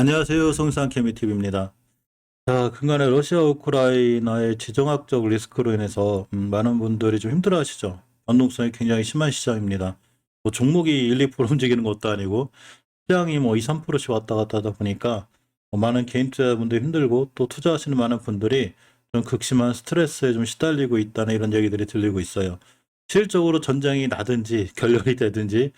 안녕하세요. 성산 케미TV입니다. 자, 그간의 러시아 우크라이나의 지정학적 리스크로 인해서 많은 분들이 좀 힘들어하시죠. 변동성이 굉장히 심한 시장입니다. 뭐 종목이 1, 2% 움직이는 것도 아니고 시장이 뭐 2, 3%씩 왔다 갔다 하다 보니까 많은 개인 투자자분들이 힘들고 또 투자하시는 많은 분들이 좀 극심한 스트레스에 좀 시달리고 있다는 이런 얘기들이 들리고 있어요. 실질적으로 전쟁이 나든지 결렬이 되든지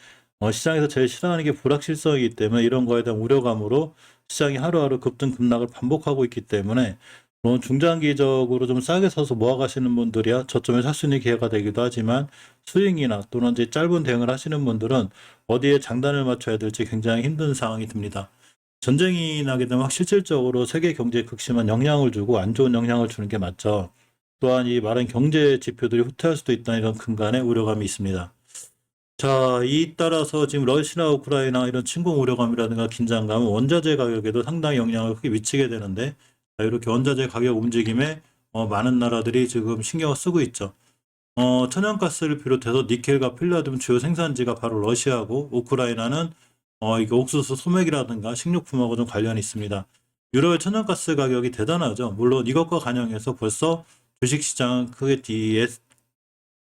시장에서 제일 싫어하는 게 불확실성이기 때문에 이런 거에 대한 우려감으로 시장이 하루하루 급등 급락을 반복하고 있기 때문에 물론 중장기적으로 좀 싸게 사서 모아가시는 분들이야 저점에 살 수 있는 기회가 되기도 하지만 스윙이나 또는 이제 짧은 대응을 하시는 분들은 어디에 장단을 맞춰야 될지 굉장히 힘든 상황이 듭니다. 전쟁이 나게 되면 실질적으로 세계 경제에 극심한 영향을 주고 안 좋은 영향을 주는 게 맞죠. 또한 이 많은 경제 지표들이 후퇴할 수도 있다는 이런 근간의 우려감이 있습니다. 자, 이 따라서 지금 러시아, 우크라이나 이런 침공 우려감이라든가 긴장감은 원자재 가격에도 상당히 영향을 크게 미치게 되는데, 자, 이렇게 원자재 가격 움직임에 많은 나라들이 지금 신경을 쓰고 있죠. 천연가스를 비롯해서 니켈과 필라듐 주요 생산지가 바로 러시아고, 우크라이나는 이게 옥수수 소맥이라든가 식료품하고 좀 관련이 있습니다. 유럽의 천연가스 가격이 대단하죠. 물론 이것과 관련해서 벌써 주식시장은 크게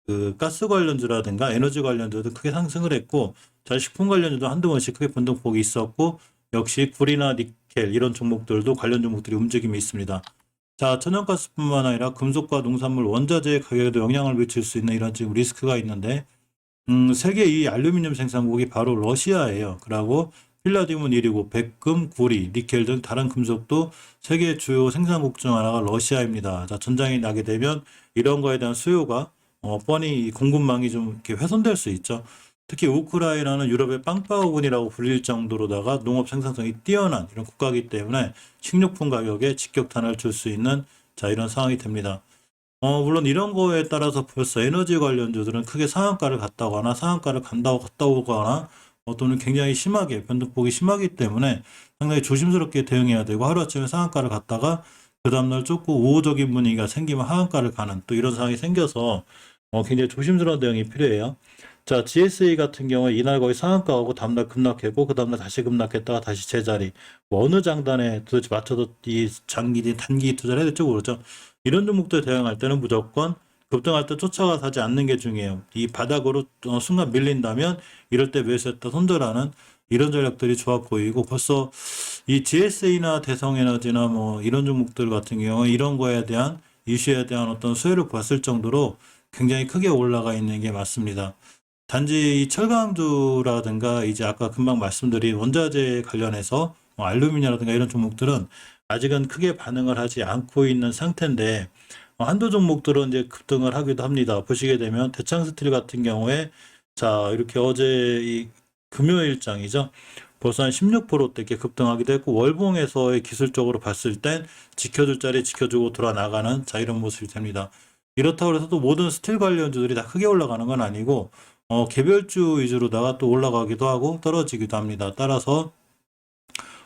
그 가스 관련주라든가 에너지 관련주도 크게 상승을 했고, 자, 식품 관련주도 한두 번씩 크게 변동폭이 있었고, 역시 구리나 니켈 이런 종목들도 관련 종목들이 움직임이 있습니다. 자, 천연가스뿐만 아니라 금속과 농산물 원자재 가격에도 영향을 미칠 수 있는 이런 지금 리스크가 있는데, 세계 이 알루미늄 생산국이 바로 러시아예요. 그리고 필라듐은 1위고 백금, 구리, 니켈 등 다른 금속도 세계 주요 생산국 중 하나가 러시아입니다. 자, 전쟁이 나게 되면 이런 거에 대한 수요가 뻔히 공급망이 좀 이렇게 훼손될 수 있죠. 특히 우크라이나는 유럽의 빵바오군이라고 불릴 정도로다가 농업 생산성이 뛰어난 이런 국가이기 때문에 식료품 가격에 직격탄을 줄 수 있는 자, 이런 상황이 됩니다. 물론 이런 거에 따라서 벌써 에너지 관련주들은 크게 상한가를 갔다거나 상한가를 간다고 갔다 오거나 또는 굉장히 심하게 변동폭이 심하기 때문에 상당히 조심스럽게 대응해야 되고 하루아침에 상한가를 갔다가 그 다음날 쫓고 우호적인 분위기가 생기면 하한가를 가는 또 이런 상황이 생겨서 굉장히 조심스러운 대응이 필요해요. 자, GSA 같은 경우에 이날 거의 상한가하고 다음날 급락했고 그 다음날 다시 급락했다가 다시 제자리 뭐 어느 장단에 도대체 맞춰서 이 장기 단기 투자를 해야 될지 모르죠. 이런 종목들 대응할 때는 무조건 급등할 때 쫓아가 사지 않는 게 중요해요. 이 바닥으로 순간 밀린다면 이럴 때 매수했다 손절하는 이런 전략들이 좋아 보이고 벌써 이 GSA나 대성에너지나 뭐 이런 종목들 같은 경우에 이런 거에 대한 이슈에 대한 어떤 수혜를 봤을 정도로 굉장히 크게 올라가 있는 게 맞습니다. 단지 이 철강주라든가 이제 아까 금방 말씀드린 원자재 관련해서 뭐 알루미늄이라든가 이런 종목들은 아직은 크게 반응을 하지 않고 있는 상태인데 한두 종목들은 이제 급등을 하기도 합니다. 보시게 되면 대창스틸 같은 경우에 자 이렇게 어제 이 금요일장이죠. 벌써 한 16%대 이렇게 급등하기도 했고 월봉에서의 기술적으로 봤을 땐 지켜줄 자리 지켜주고 돌아 나가는 자 이런 모습이 됩니다. 이렇다고 해서 또 모든 스틸 관련주들이 다 크게 올라가는 건 아니고 개별주 위주로다가 또 올라가기도 하고 떨어지기도 합니다. 따라서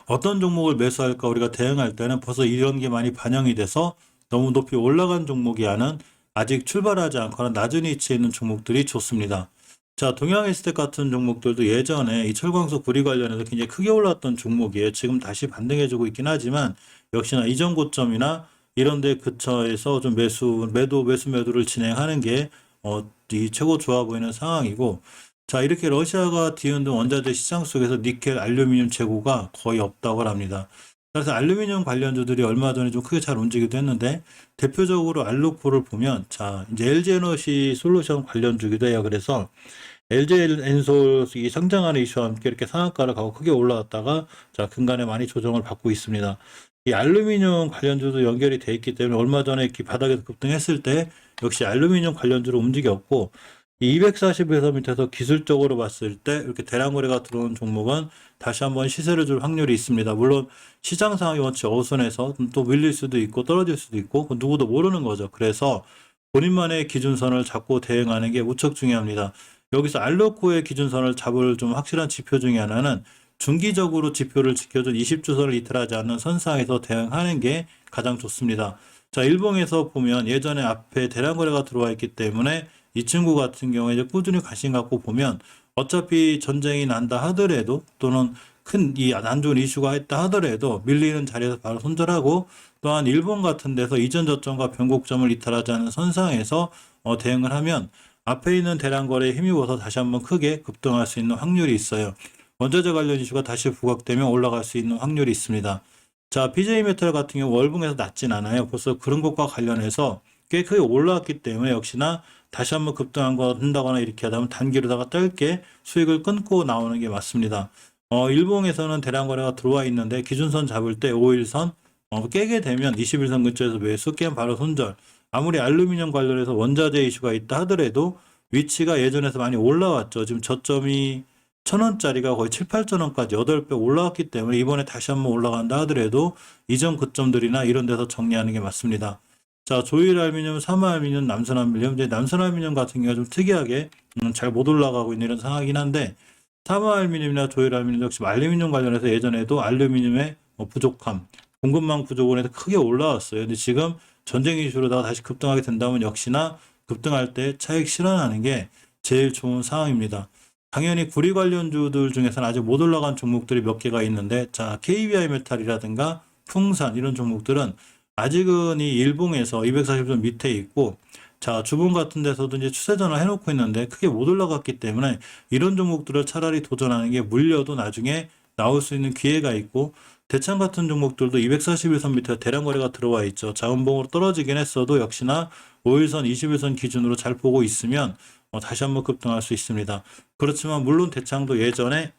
어떤 종목을 매수할까 우리가 대응할 때는 벌써 이런 게 많이 반영이 돼서 너무 높이 올라간 종목이 아닌 아직 출발하지 않거나 낮은 위치에 있는 종목들이 좋습니다. 자, 동양에스텍 같은 종목들도 예전에 이 철광석 구리 관련해서 굉장히 크게 올랐던 종목이에요. 지금 다시 반등해주고 있긴 하지만 역시나 이전 고점이나 이런 데 근처에서 좀 매도를 진행하는 게 이 최고 좋아 보이는 상황이고 자, 이렇게 러시아가 뒤흔든 원자재 시장 속에서 니켈, 알루미늄 재고가 거의 없다고 합니다. 그래서 알루미늄 관련주들이 얼마 전에 좀 크게 잘 움직이기도 했는데 대표적으로 알루코를 보면 자, 이제 LG에너지 솔루션 관련주기도 해요. 그래서 LG엔솔이 성장하는 이슈와 함께 이렇게 상한가를 가고 크게 올라왔다가 자, 근간에 많이 조정을 받고 있습니다. 이 알루미늄 관련주도 연결이 돼 있기 때문에 얼마 전에 이렇게 바닥에서 급등했을 때 역시 알루미늄 관련주로 움직였고 이 240에서 밑에서 기술적으로 봤을 때 이렇게 대량거래가 들어오는 종목은 다시 한번 시세를 줄 확률이 있습니다. 물론 시장 상황이 원체 어수선해서 또 밀릴 수도 있고 떨어질 수도 있고 누구도 모르는 거죠. 그래서 본인만의 기준선을 잡고 대응하는 게 무척 중요합니다. 여기서 알로코의 기준선을 잡을 좀 확실한 지표 중에 하나는 중기적으로 지표를 지켜준 20주선을 이탈하지 않는 선상에서 대응하는 게 가장 좋습니다. 자, 일봉에서 보면 예전에 앞에 대량거래가 들어와 있기 때문에 이 친구 같은 경우에 이제 꾸준히 관심 갖고 보면 어차피 전쟁이 난다 하더라도 또는 큰 이 안 좋은 이슈가 있다 하더라도 밀리는 자리에서 바로 손절하고, 또한 일본 같은 데서 이전 저점과 변곡점을 이탈하지 않은 선상에서 대응을 하면 앞에 있는 대량 거래에 힘입어서 다시 한번 크게 급등할 수 있는 확률이 있어요. 원자재 관련 이슈가 다시 부각되면 올라갈 수 있는 확률이 있습니다. 자, BJ메탈 같은 경우 월봉에서 낮진 않아요. 벌써 그런 것과 관련해서 꽤 크게 올라왔기 때문에 역시나 다시 한번 급등한 거 한다거나 이렇게 하다 보면 단기로다가 짧게 수익을 끊고 나오는 게 맞습니다. 일봉에서는 대량 거래가 들어와 있는데 기준선 잡을 때 5일선 깨게 되면 21선 근처에서 매수, 깨면 바로 손절. 아무리 알루미늄 관련해서 원자재 이슈가 있다 하더라도 위치가 예전에서 많이 올라왔죠. 지금 저점이 1,000원짜리가 거의 7, 8,000원까지 8배 올라왔기 때문에 이번에 다시 한번 올라간다 하더라도 이전 고점들이나 이런 데서 정리하는 게 맞습니다. 자, 조일알루미늄, 삼화알루미늄, 남선알루미늄. 이제 남선알루미늄 같은 경우가 좀 특이하게 잘 못 올라가고 있는 이런 상황이긴 한데, 삼화알루미늄이나 조일알루미늄 역시 알루미늄 관련해서 예전에도 알루미늄의 부족함, 공급망 부족으로 해서 크게 올라왔어요. 근데 지금 전쟁 이슈로다가 다시 급등하게 된다면 역시나 급등할 때 차익 실현하는 게 제일 좋은 상황입니다. 당연히 구리 관련주들 중에서는 아직 못 올라간 종목들이 몇 개가 있는데, 자, KBI 메탈이라든가 풍산 이런 종목들은 아직은 이 일봉에서 240선 밑에 있고, 자, 주봉 같은 데서도 이제 추세 전환 해놓고 있는데 크게 못 올라갔기 때문에 이런 종목들을 차라리 도전하는 게 물려도 나중에 나올 수 있는 기회가 있고, 대창 같은 종목들도 241선 밑에 대량 거래가 들어와 있죠. 자음봉으로 떨어지긴 했어도 역시나 5일선, 21선 기준으로 잘 보고 있으면 다시 한번 급등할 수 있습니다. 그렇지만 물론 대창도 예전에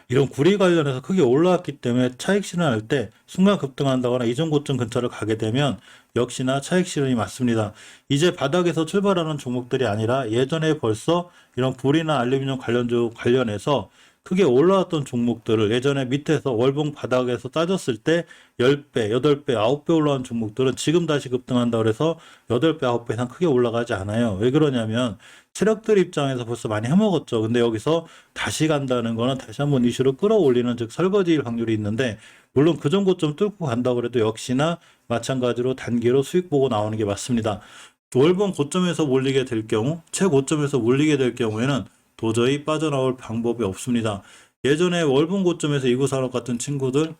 이런 구리 관련해서 크게 올라왔기 때문에 차익 실현할 때 순간 급등한다거나 이전 고점 근처를 가게 되면 역시나 차익 실현이 맞습니다. 이제 바닥에서 출발하는 종목들이 아니라 예전에 벌써 이런 구리나 알루미늄 관련주 관련해서 크게 올라왔던 종목들을 예전에 밑에서 월봉 바닥에서 따졌을 때 10배, 8배, 9배 올라온 종목들은 지금 다시 급등한다 그래서 8배, 9배 이상 크게 올라가지 않아요. 왜 그러냐면 세력들 입장에서 벌써 많이 해먹었죠. 근데 여기서 다시 간다는 거는 다시 한번 이슈로 끌어올리는, 즉 설거지일 확률이 있는데, 물론 그 정도 좀 뚫고 간다 그래도 역시나 마찬가지로 단기로 수익 보고 나오는 게 맞습니다. 월봉 고점에서 몰리게 될 경우, 최고점에서 몰리게 될 경우에는 도저히 빠져나올 방법이 없습니다. 예전에 월봉 고점에서 이구산업 같은 친구들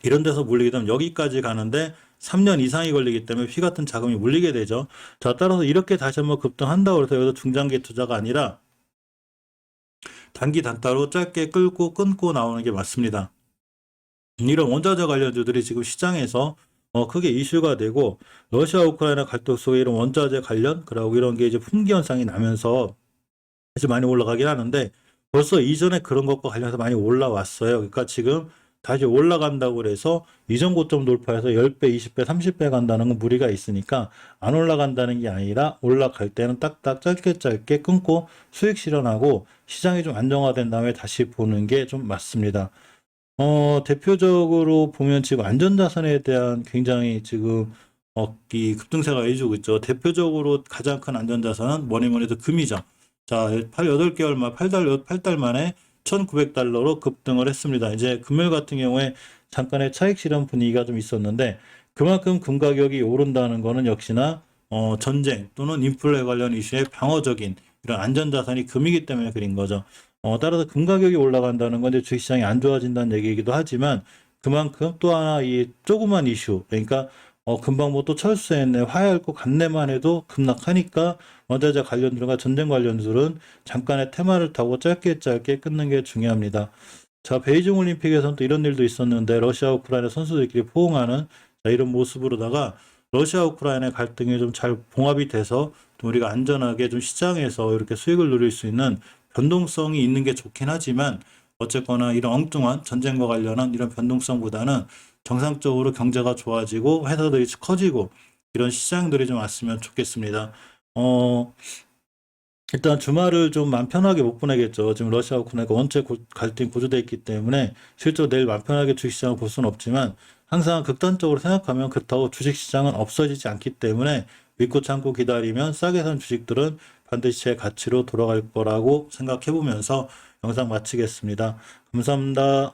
이런 데서 물리게 되면 여기까지 가는데 3년 이상이 걸리기 때문에 피 같은 자금이 물리게 되죠. 자, 따라서 이렇게 다시 한번 급등한다고 해서 여기서 중장기 투자가 아니라 단기 단타로 짧게 끌고 끊고 나오는 게 맞습니다. 이런 원자재 관련주들이 지금 시장에서 크게 이슈가 되고, 러시아 우크라이나 갈등 속에 이런 원자재 관련 그리고 이런 게 이제 품귀 현상이 나면서 아주 많이 올라가긴 하는데 벌써 이전에 그런 것과 관련해서 많이 올라왔어요. 그러니까 지금 다시 올라간다고 그래서 이전 고점 돌파해서 10배, 20배, 30배 간다는 건 무리가 있으니까 안 올라간다는 게 아니라 올라갈 때는 딱딱 짧게 짧게 끊고 수익 실현하고 시장이 좀 안정화된 다음에 다시 보는 게 좀 맞습니다. 대표적으로 보면 지금 안전자산에 대한 굉장히 지금 이 급등세가 해주고 있죠. 대표적으로 가장 큰 안전자산은 뭐니 해도 금이죠. 자, 8개월 만, 8달 만에 1,900달러로 급등을 했습니다. 이제 금요일 같은 경우에 잠깐의 차익 실현 분위기가 좀 있었는데, 그만큼 금 가격이 오른다는 거는 역시나 전쟁 또는 인플레 관련 이슈의 방어적인 이런 안전자산이 금이기 때문에 그린 거죠. 따라서 금 가격이 올라간다는 건 이제 주식시장이 안 좋아진다는 얘기이기도 하지만, 그만큼 또 하나 이 조그만 이슈, 그러니까 금방 뭐 또 철수했네, 화해할 것 같네만 해도 급락하니까 원자재 관련들과 전쟁 관련들은 잠깐의 테마를 타고 짧게 짧게 끊는 게 중요합니다. 자, 베이징 올림픽에서는 또 이런 일도 있었는데, 러시아 우크라이나 선수들끼리 포옹하는 이런 모습으로다가 러시아 우크라이나 갈등이 좀 잘 봉합이 돼서 또 우리가 안전하게 좀 시장에서 이렇게 수익을 누릴 수 있는 변동성이 있는 게 좋긴 하지만, 어쨌거나 이런 엉뚱한 전쟁과 관련한 이런 변동성보다는 정상적으로 경제가 좋아지고 회사들이 커지고 이런 시장들이 좀 왔으면 좋겠습니다. 일단 주말을 좀 마음 편하게 못 보내겠죠. 지금 러시아 우크라이나가 원체 갈등이 고조되어 있기 때문에 실제로 내일 마음 편하게 주식시장을 볼 수는 없지만, 항상 극단적으로 생각하면 그렇다고 주식시장은 없어지지 않기 때문에 믿고 참고 기다리면 싸게 산 주식들은 반드시 제 가치로 돌아갈 거라고 생각해 보면서 영상 마치겠습니다. 감사합니다.